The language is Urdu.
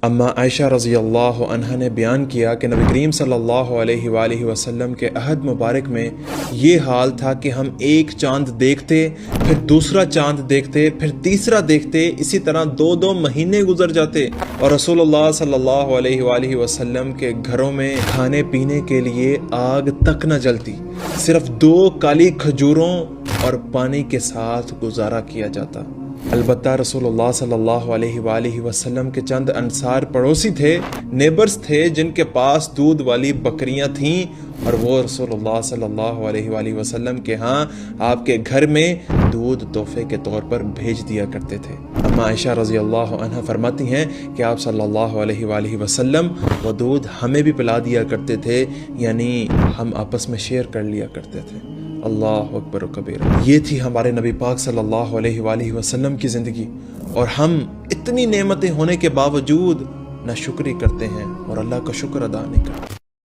اما عائشہ رضی اللہ عنہا نے بیان کیا کہ نبی کریم صلی اللہ علیہ وآلہ وسلم کے عہد مبارک میں یہ حال تھا کہ ہم ایک چاند دیکھتے، پھر دوسرا چاند دیکھتے، پھر تیسرا دیکھتے، اسی طرح 2 مہینے گزر جاتے اور رسول اللہ صلی اللہ علیہ وآلہ وسلم کے گھروں میں کھانے پینے کے لیے آگ تک نہ جلتی، صرف 2 کالی کھجوروں اور پانی کے ساتھ گزارا کیا جاتا۔ البتہ رسول اللہ صلی اللہ علیہ وآلہ وسلم کے چند انصار پڑوسی تھے، نیبرز تھے، جن کے پاس دودھ والی بکریاں تھیں اور وہ رسول اللہ صلی اللہ علیہ وآلہ وسلم کے ہاں آپ کے گھر میں دودھ تحفے کے طور پر بھیج دیا کرتے تھے۔ اما عائشہ رضی اللہ عنہا فرماتی ہیں کہ آپ صلی اللہ علیہ وآلہ وسلم وہ دودھ ہمیں بھی پلا دیا کرتے تھے، یعنی ہم آپس میں شیئر کر لیا کرتے تھے۔ اللہ اکبر و کبیر۔ یہ تھی ہمارے نبی پاک صلی اللہ علیہ وآلہ وسلم کی زندگی، اور ہم اتنی نعمتیں ہونے کے باوجود نہ شکری کرتے ہیں اور اللہ کا شکر ادا نہیں کرتے۔